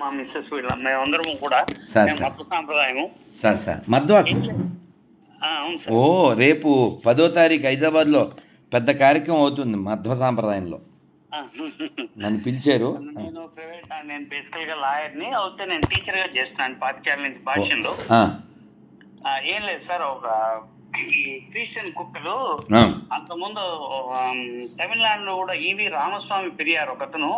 మా మిస్సెస్ వీళ్ళ మేమందరము కూడా మధ్వ సాంప్రదాయము సార్ మధ్వ. అవును సార్. ఓ రేపు 10వ తారీఖు హైదరాబాద్లో పెద్ద కార్యక్రమం అవుతుంది మధ్వ సాంప్రదాయంలో. నన్ను పిలిచారు. నేను ప్రైవేట్, నేను బేసికల్ గా లాయర్ని అవుతే నేను టీచర్ గా చేస్తున్నాను 25 ఏళ్ళ నుంచి భాష్యంలో. ఏం లేదు సార్, ఒక ఈ క్రిస్టియన్ కుక్కలు అంతకుముందు తమిళనాడులో కూడా ఈవి రామస్వామి పెరియారు ఒకతను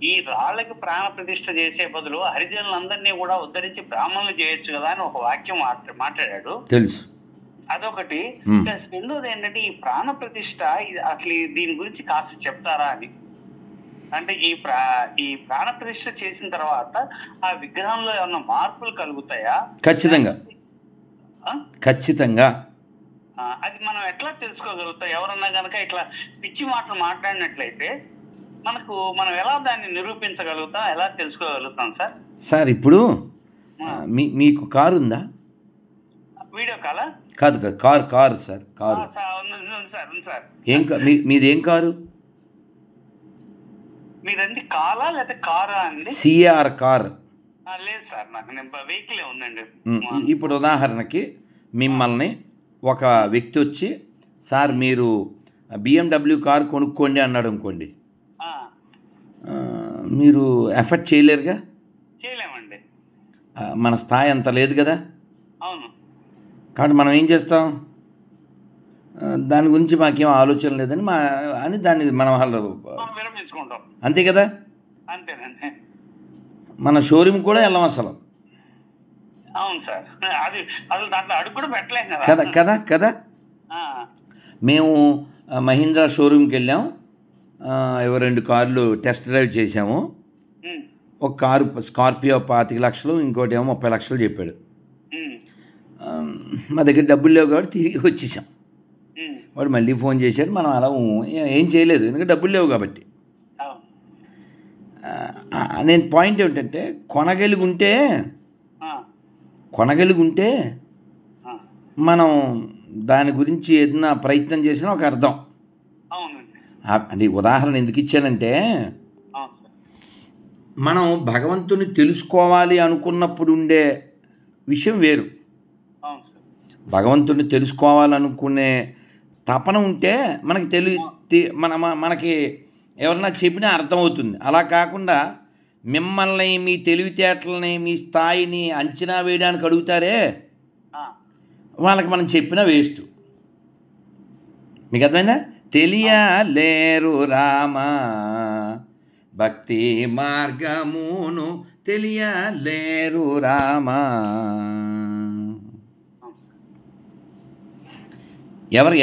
ఈ రాళ్ళకి ప్రాణ ప్రతిష్ఠ చేసే బదులు హరిజనులందరినీ కూడా ఉద్ధరించి బ్రాహ్మణులు చేయొచ్చు కదా అని ఒక వాక్యం మాట్లాడాడు. తెలుసు. అదొకటి. రెండోది ఏంటంటే ఈ ప్రాణ ప్రతిష్ఠ అసలు దీని గురించి కాస్త చెప్తారా అని. అంటే ఈ ప్రాణ ప్రతిష్ఠ చేసిన తర్వాత ఆ విగ్రహంలో ఏమన్నా మార్పులు కలుగుతాయా? ఖచ్చితంగా ఖచ్చితంగా. అది మనం ఎట్లా తెలుసుకోగలుగుతాం? ఎవరన్నా కనుక ఇట్లా పిచ్చి మాటలు మాట్లాడినట్లయితే మనం ఎలా దాన్ని నిరూపించగలుగుతాం, ఎలా తెలుసుకోగలుగుతాం సార్? సార్ ఇప్పుడు మీకు కారు ఉందా? వీడియో కాలా? కాదు కారు సార్. కారు సార్ ఏం మీదేం కారు? మీదండి కాలా లేకపోతే కారా అండి? CR car. లేదు సార్, నాకు వెహికల్ ఉందండి. ఇప్పుడు ఉదాహరణకి మిమ్మల్ని ఒక వ్యక్తి వచ్చి సార్ మీరు BMW కారు కొనుక్కోండి అన్నాడు అనుకోండి, మీరు ఎఫర్ట్ చేయలేరుగా. చేయలేమండి, మన స్థాయి అంత లేదు కదా. అవును. కాబట్టి మనం ఏం చేస్తాం, దాని గురించి మాకేం ఆలోచన లేదని అని దాన్ని మనం విరమించుకుంటాం, అంతే కదా. అంతేనండి. మన షోరూమ్ కూడా వెళ్ళం అసలు. అవును సార్, అది అసలు దాంట్లో అడుగు కూడా పెట్టలేం కదా కదా కదా. మేము మహీంద్రా షోరూమ్కి వెళ్ళాం, 2 కార్లు టెస్ట్ డ్రైవ్ చేసాము. ఒక కారు స్కార్పియో 25 లక్షలు, ఇంకోటి ఏమో 30 లక్షలు చెప్పాడు. మా దగ్గర డబ్బులు లేవు కాబట్టి తిరిగి వచ్చేసాం. వాడు మళ్ళీ ఫోన్ చేశాడు, మనం అలా ఏం చేయలేదు, ఎందుకంటే డబ్బులు లేవు కాబట్టి. నేను పాయింట్ ఏమిటంటే కొనగలిగుంటే మనం దాని గురించి ఏదైనా ప్రయత్నం చేసినా ఒక అర్థం. అంటే ఉదాహరణ ఎందుకు ఇచ్చానంటే, మనం భగవంతుని తెలుసుకోవాలి అనుకున్నప్పుడు ఉండే విషయం వేరు. భగవంతుని తెలుసుకోవాలనుకునే తపన ఉంటే మనకి ఎవరన్నా చెప్పినా అర్థమవుతుంది. అలా కాకుండా మిమ్మల్ని మీ తెలివితేటలని మీ స్థాయిని అంచనా వేయడానికి అడుగుతారే, వాళ్ళకి మనం చెప్పినా వేస్ట్. మీకు అర్థమైందా? తెలియలేరు రామా భక్తి మార్గమును తెలియలేరు రామా.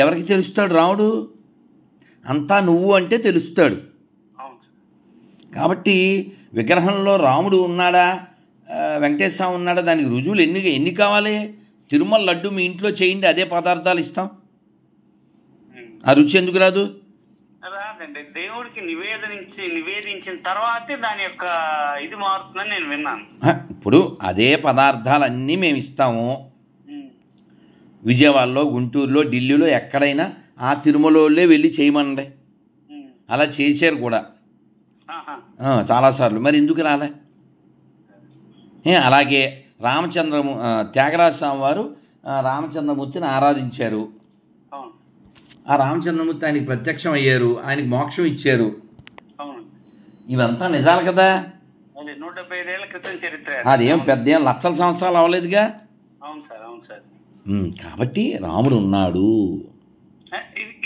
ఎవరికి తెలుస్తాడు రాముడు? అంతా నువ్వు అంటే తెలుస్తాడు. కాబట్టి విగ్రహంలో రాముడు ఉన్నాడా, వెంకటేశ్వర స్వామి ఉన్నాడా, దానికి రుజువులు ఎన్ని కావాలి? తిరుమల లడ్డు మీ ఇంట్లో చేయండి, అదే పదార్థాలు ఇస్తాం. ఆ రుచి ఎందుకు రాదు? రాదండి, దేవుడికి నివేదించిన తర్వాతే దాని యొక్క ఇది మారుతుందని నేను విన్నాను. ఇప్పుడు అదే పదార్థాలన్నీ మేము ఇస్తాము. విజయవాడలో, గుంటూరులో, ఢిల్లీలో ఎక్కడైనా ఆ తిరుమలలోనే వెళ్ళి చేయమనండి. అలా చేశారు కూడా చాలాసార్లు. మరి ఎందుకు రాలే? అలాగే త్యాగరాజ స్వామి వారు రామచంద్రమూర్తిని ఆరాధించారు. ఆ రామచంద్రమూర్తి ఆయనకి ప్రత్యక్షం అయ్యారు, ఆయనకి మోక్షం ఇచ్చారు. ఇవంతా నిజాలు కదా. 175 ఏళ్ల క్రితం చరిత్ర. అదేం పెద్ద లక్షల సంవత్సరాలు అవ్వలేదుగా. అవును సార్, అవును సార్. కాబట్టి రాముడు ఉన్నాడు.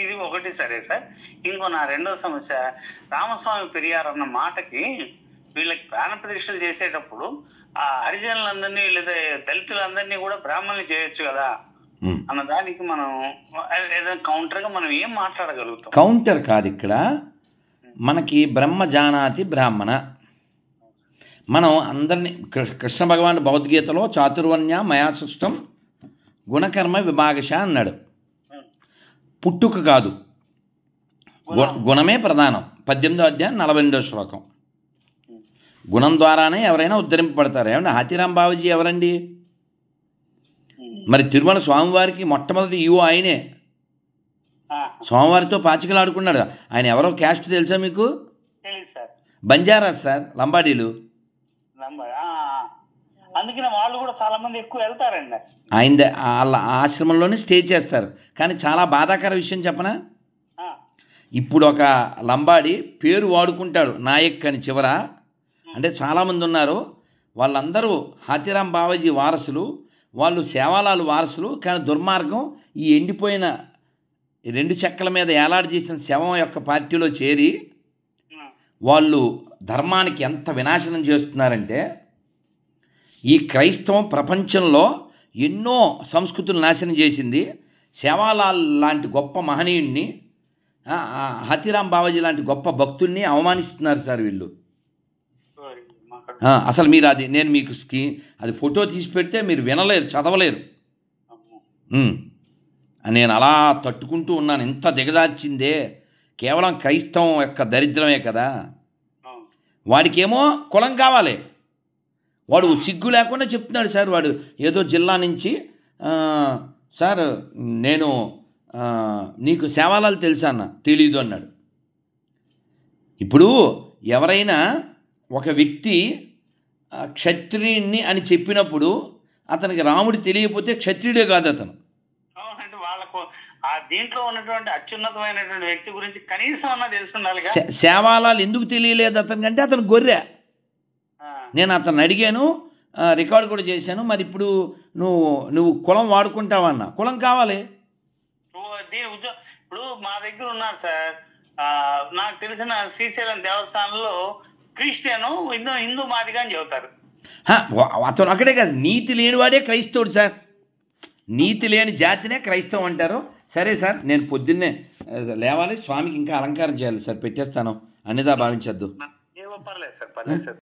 ఇది ఒకటి. సరే సార్, ఇంకో నా రెండో సమస్య, రామస్వామి పెరియార్ అన్న మాటకి వీళ్ళకి ప్రాణ ప్రతిష్టలు చేసేటప్పుడు ఆ హరిజనులందరినీ లేదా దళితులందరినీ కూడా బ్రాహ్మణులు చేయొచ్చు కదా అన్న దానికి మనం ఏదైనా కౌంటర్గా మనం ఏం మాట్లాడగలుగుతాం? కౌంటర్ కాదు ఇక్కడ, మనకి బ్రహ్మ జానాతి బ్రాహ్మణ. మనం అందరినీ కృష్ణ భగవాన్ భగవద్గీతలో చాతుర్వర్ణ్య మయా సృష్టం గుణకర్మ విభాగశ అన్నాడు. పుట్టుక కాదు, గుణమే ప్రధానం. 18వ అధ్యాయం 42వ శ్లోకం. గుణం ద్వారానే ఎవరైనా ఉద్ధరింపబడతారు. ఏమంటే హాతీరాం బాబుజీ ఎవరండి? మరి తిరుమల స్వామివారికి మొట్టమొదటి ఆయనే. స్వామివారితో పాచికలు ఆడుకున్నాడు. ఆయన ఎవరో క్యాస్ట్ తెలుసా మీకు? తెలియదు సార్. బంజారా సార్, లంబాడీలు. నంబర్ అందుకనే వాళ్ళు కూడా చాలా మంది ఎక్కువ వెళ్తారండి. ఆయన వాళ్ళ ఆశ్రమంలోనే స్టే చేస్తారు. కానీ చాలా బాధాకర విషయం చెప్పనా, ఇప్పుడు ఒక లంబాడి పేరు వాడుకుంటాడు నాయక్ అని చివర, అంటే చాలామంది ఉన్నారు, వాళ్ళందరూ హాతీరాం బావాజీ వారసులు, వాళ్ళు సేవాలాలు వారసులు. కానీ దుర్మార్గం ఈ ఎండిపోయిన 2 చెక్కల మీద ఏలాడి చేసిన శవం యొక్క పార్టీలో చేరి వాళ్ళు ధర్మానికి ఎంత వినాశనం చేస్తున్నారంటే, ఈ క్రైస్తవం ప్రపంచంలో ఎన్నో సంస్కృతులు నాశనం చేసింది. సేవాలాల్ లాంటి గొప్ప మహనీయుడిని, హాతీరాం బావాజీ లాంటి గొప్ప భక్తుల్ని అవమానిస్తున్నారు సార్ వీళ్ళు. అసలు మీరు అది నేను మీకు అది ఫోటో తీసి పెడితే మీరు వినలేరు, చదవలేరు. నేను అలా తట్టుకుంటూ ఉన్నాను. ఇంత దిగజార్చిందే కేవలం క్రైస్తవం యొక్క దరిద్రమే కదా. వాడికేమో కులం కావాలి, వాడు సిగ్గు లేకుండా చెప్తున్నాడు సార్. వాడు ఏదో జిల్లా నుంచి, సార్ నేను నీకు సేవాలాలు తెలుసా అన్న, తెలీదు అన్నాడు. ఇప్పుడు ఎవరైనా ఒక వ్యక్తి క్షత్రియుణ్ణి అని చెప్పినప్పుడు అతనికి రాముడు తెలియకపోతే క్షత్రియుడే కాదు అతను. అవునండి, వాళ్ళకు ఆ దీంట్లో ఉన్నటువంటి అత్యున్నతమైనటువంటి వ్యక్తి గురించి కనీసం అన్నా తెలుసుండాలి. సేవాలాలు ఎందుకు తెలియలేదు అతనికి అంటే అతను గొర్రె. నేను అతను అడిగాను, రికార్డు కూడా చేశాను. మరి ఇప్పుడు నువ్వు కులం వాడుకుంటావన్నా, కులం కావాలి. ఇప్పుడు మా దగ్గర ఉన్నారు సార్, నాకు తెలిసిన శ్రీశైలం దేవస్థానంలో క్రిస్టియను హిందూ మాదిగా అని చెబుతారు. అతను అక్కడే కాదు, నీతి లేనివాడే క్రైస్తవుడు సార్. నీతి లేని జాతినే క్రైస్తవం అంటారు. సరే సార్, నేను పొద్దున్నే లేవాలి, స్వామికి ఇంకా అలంకారం చేయాలి సార్, పెట్టేస్తాను, అన్నిదా భావించద్దు. పర్లేదు సార్, పర్లేదు సార్.